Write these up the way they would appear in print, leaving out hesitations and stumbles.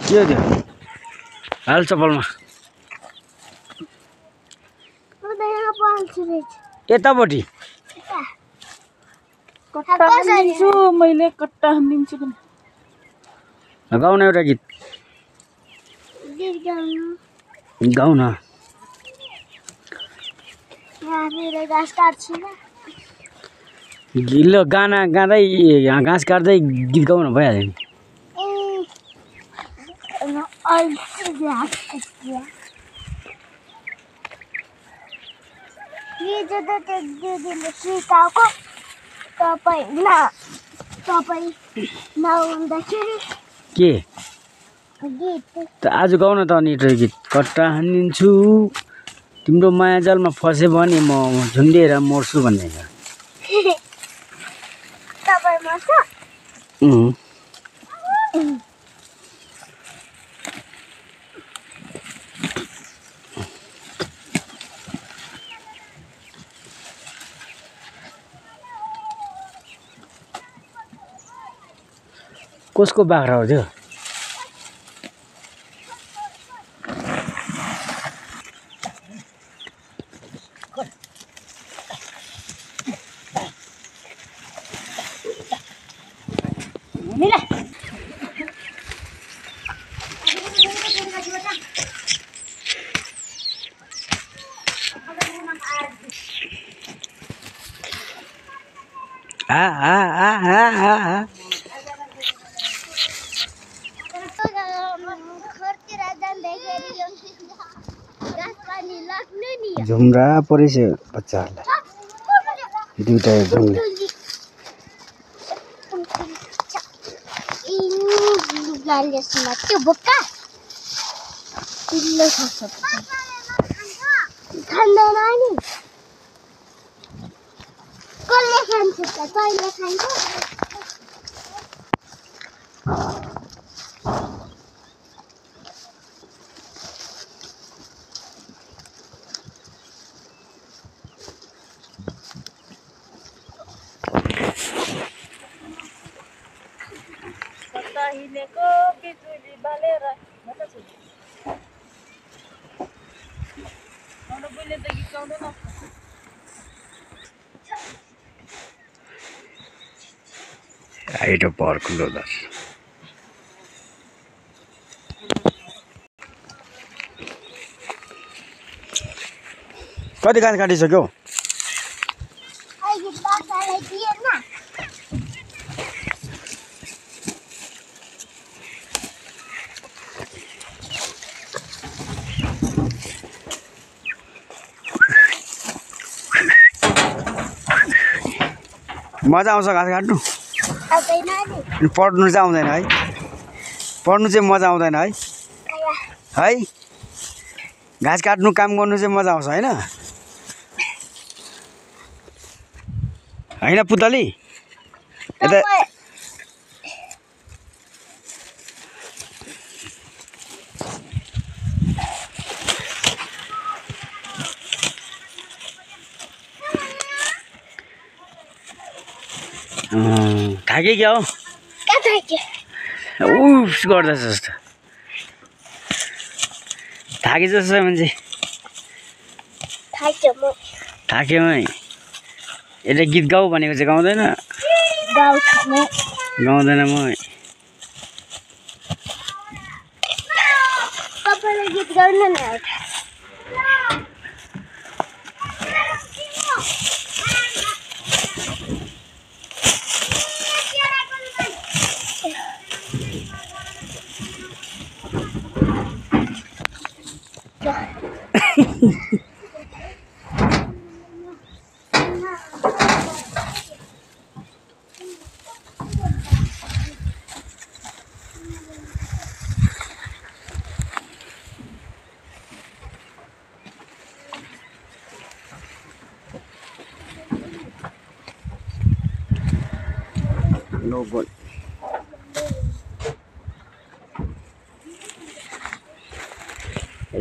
के हो त्यो हाल चप्पलमा यतापट्टि मैले कट्टा हानिदिन्छु पनि गाउन एउटा गीत गाउन गिलो गाना गाँदै घाँस काट्दै गीत गाउन भइहाल्यो नि के त आज गाउन त अनि गीत कट्टा हानिदिन्छु तिम्रो माया जालमा फसे भने म झुन्डिएर मर्छु भन्ने कसको बाख्रा हो त्यो झुम्रा परेछ बच्चाहरूलाई दुईटा झुम्रा आइटो पर्को लोदर कति घाँस काटिसक्यो मजा आउँछ घाँस काट्नु पढ्नु चाहिँ आउँदैन है पढ्नु चाहिँ मजा आउँदैन है है घाँस काट्नु काम गर्नु चाहिँ मजा आउँछ होइन होइन पुतली यता थाके क्या हो उफ गर्दैछ जस्तो थाके जस्तो छ मान्छे थाकेमै एउटा गीत गाऊ भनेको चाहिँ गाउँदैन गाउँदैन म गीत गाउनु न नो बोल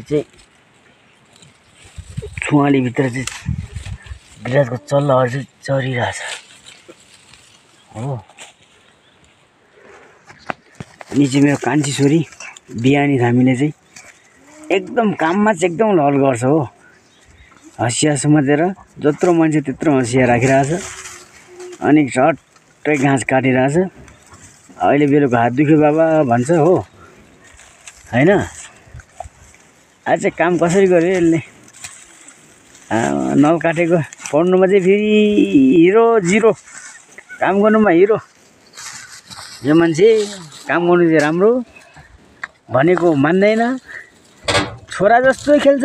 चाहिँ छुवालीभित्र चाहिँ विराटको चल्लाहरू चाहिँ चरिरहेछ हो। अनि चाहिँ मेरो कान्छी छोरी बिहानी हामीले चाहिँ एकदम काममा चाहिँ एकदम लहल गर्छ हो। हँसिया समातेर जत्रो मान्छे त्यत्रो हँसिया राखिरहेछ अनि झट्टै घाँस काटिरहेछ। अहिले बेलुका हात दुख्यो बाबा भन्छ हो हैन। आज चाहिँ काम कसरी गर्यो यसले नल काटेको पढ्नुमा चाहिँ फेरि हिरो जिरो काम गर्नुमा हिरो। यो मान्छे काम गर्नु चाहिँ राम्रो भनेको मान्दैन। छोरा जस्तो खेल्छ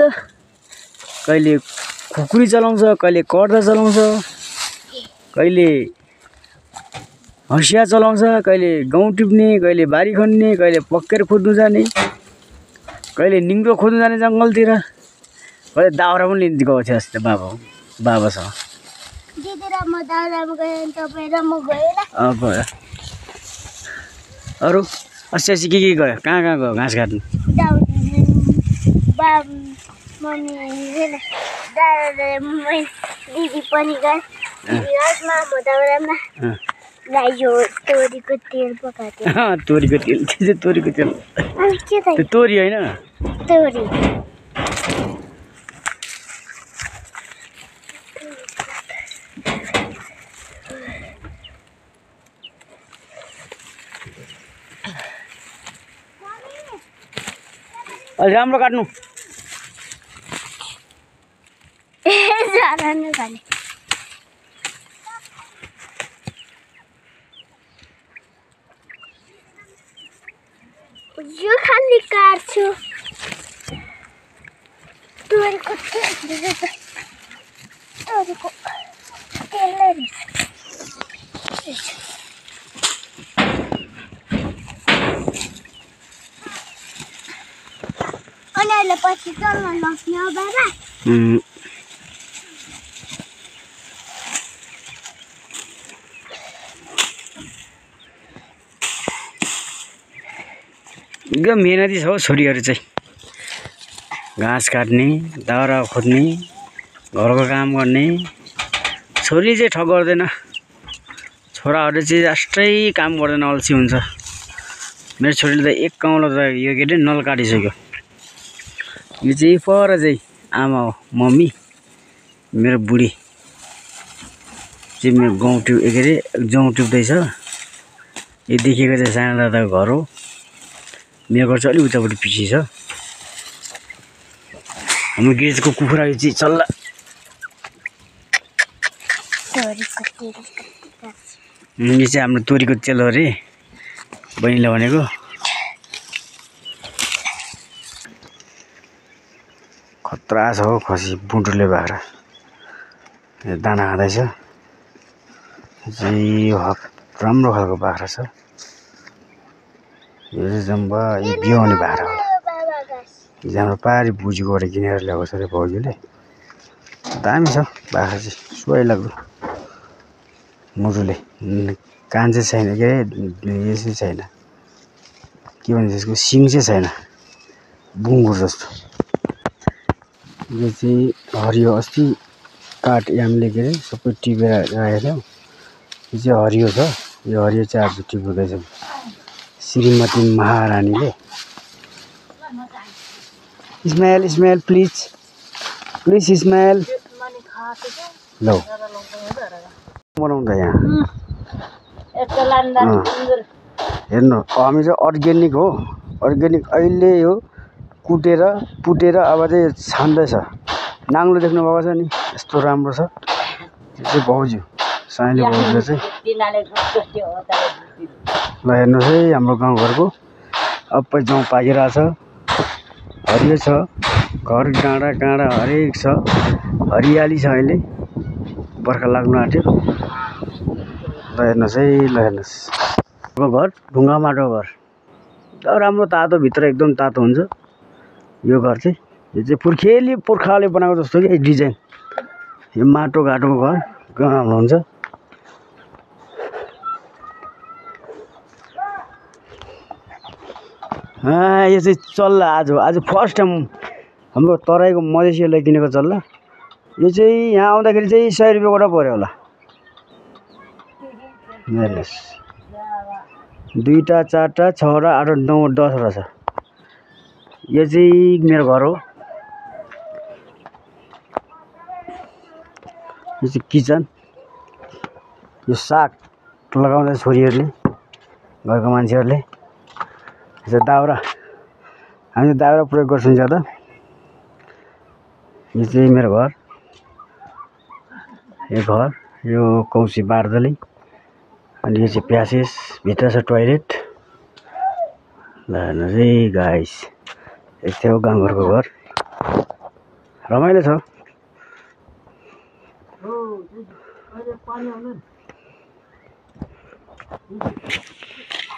कहिले खुकुरी चलाउँछ कहिले कर्दा चलाउँछ कहिले हँसिया चलाउँछ कहिले गहुँ टिप्ने कहिले बारी खन्ने कहिले पक्केर खोज्नु जाने कहिले निङ्ग्रो खोज्नु जाने जङ्गलतिर कहिले दाउरा पनि लिन्थ्यो गएको थियो अस्ति बाबासँग गयो। अरू अस्ति के गयो कहाँ गयो घाँस काट्नु? दिदी पनि गए तोरीको तेल पकाएको तोरीको तेल के चाहिँ तोरीको तेल त्यो तोरी होइन तोरी राम्रो काट्नु यो खाली काट्छु तोरीको तेल अनि अहिले पछि चल्न नस्ने हो बाबा। एकदम मेहनती छ हौ छोरीहरू चाहिँ घाँस काट्ने दाउरा खोज्ने घरको काम गर्ने। छोरीले चाहिँ ठग गर्दैन छोराहरूले चाहिँ जस्तै काम गर्दैन अल्छी हुन्छ। मेरो छोरीले त एक कौलो त यो के अरे नल काटिसक्यो। यो चाहिँ पर चाहिँ आमा हो मम्मी मेरो बुढी चाहिँ मेरो गहुँ के अरे जौँ टिप्दैछ। यो देखेको चाहिँ सानो दादाको घर हो। मेरो घर चाहिँ अलिक उतापट्टि पछि छ। हाम्रो गिरिजको कुखुरा यो चाहिँ चल्ला यो चाहिँ हाम्रो तोरीको तेल हो अरे बहिनीले भनेको। खतरा छ हौ खसी बुटुले बाख्रा दाना खाँदैछ। राम्रो खालको बाख्रा छ यो चाहिँ जम्बा यो बिहाउने बाख्रा हो। हाम्रो पारी बुझीकोबाट किनेर ल्याएको छ अरे भाउजूले। दामी छ बाख्रा चाहिँ सुहाइ लाग्दो। मुटुले कान चाहिँ छैन के अरे यो चाहिँ छैन के भन्छ यसको सिङ चाहिँ छैन बुङ्गुर जस्तो। यो चाहिँ हरियो अस्ति काठ यामले के अरे सबै टिपेर राखेको थियो। यो चाहिँ हरियो छ। यो हरियो चाहिँ आज टिप्दैछ श्रीमती महारानीले। इस्माइल प्लिज इस्माइल ल बनाउँदा यहाँ हेर्नु हामी चाहिँ अर्ग्यानिक हो। अर्ग्यानिक अहिले हो कुटेर पुटेर अब चाहिँ छान्दैछ। नाङ्लो देख्नु भएको छ नि यस्तो राम्रो छ। यो चाहिँ भाउजू साइले भाउजूले चाहिँ ल हेर्नुहोस् है हाम्रो गाउँघरको अप्पै जौँ पाकिरहेछ हरियो छ घर डाँडा काँडा हरेक छ हरियाली छ। अहिले बर्खा लाग्नु आँट्यो। ल हेर्नुहोस् है ल हेर्नुहोस् घर ढुङ्गा माटो घर राम्रो तातो भित्र एकदम तातो हुन्छ। यो घर चाहिँ यो चाहिँ पुर्खाले बनाएको जस्तो कि डिजाइन यो माटो घाटोको घर राम्रो हुन्छ। यो चाहिँ चल्ला आज फर्स्ट टाइम हाम्रो तराईको मधेसीलाई किनेको चल्ला। यो चाहिँ यहाँ आउँदाखेरि चाहिँ 100 रुपियाँ गोटा पऱ्यो होला। हेर्नुहोस् 2टा 4टा 6टा 8 9 10 वटा छ। यो चाहिँ मेरो घर हो। यो चाहिँ किचन। यो साग लगाउँदा छोरीहरूले घरको मान्छेहरूले यो दाउरा हामीले दाउरा प्रयोग गर्छौँ ज्यादा। यो चाहिँ मेरो घर। यो कौसी बार्दली अनि यो चाहिँ प्यासेज भित्र छ टोयलेट। ल हेर्नु है गाइस यस्तै हो गाउँघरको घर। रमाइलो छ।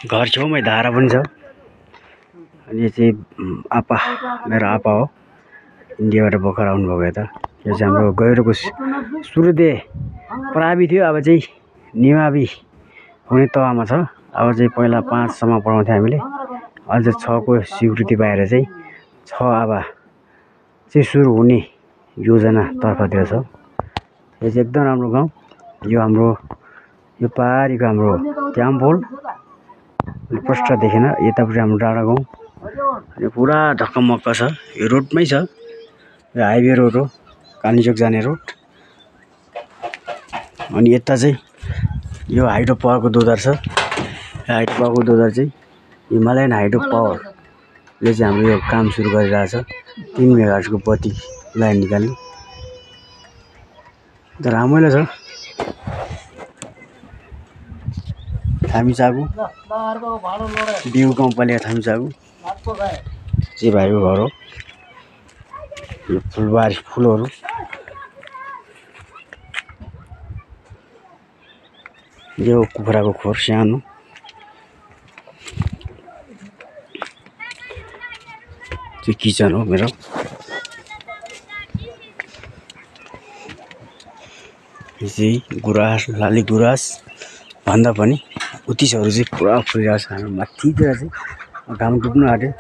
घर छेउमै धारा पनि छ। अनि यो चाहिँ आपा मेरो आपा हो। इन्डियाबाट भर्खर आउनुभएको यता। यो चाहिँ हाम्रो गहिरोको सुरुदे प्रावि थियो, अब चाहिँ निमावि हुने तहमा छ। अब चाहिँ पहिला 5 सम्म पढाउँथ्यो हामीले, अझ 6 को स्वीकृति पाएर चाहिँ 6 अब चाहिँ सुरु हुने योजना तर्फतिर छ। यो चाहिँ एकदम राम्रो गाउँ। यो हाम्रो यो पारीको हाम्रो क्याम्पोल प्रष्ट देखेन। यतापट्टि हाम्रो डाँडा गाउँ। यो पुरा ढक्कमक्क छ। यो रोडमै छ। यो हाइवे रोड हो, कालीचोक जाने रोड। अनि यता चाहिँ यो हाइड्रो पावरको दोधार छ। हाइड्रो पावरको दोधार चाहिँ हिमालयन हाइड्रो पावरले चाहिँ हाम्रो यो काम सुरु गरिरहेछ। 3 मेगाहर्जको बत्ती लाइन निकाल्ने। तर रमाइलो छ। थामीचागु बिउ गाउँपालिका थामीचागु चाहिँ भाइको घर हो। यो फुलबारी फुलहरू यो कुखुराको खोर सानो। त्यो किचन हो मेरो। यो चाहिँ गुराँस लाली गुराँस भन्दा पनि उत्तिसहरू चाहिँ पुरा फुलिरहेको छ। हाम्रो माथितिर चाहिँ घाम डुब्नु आँट्यो।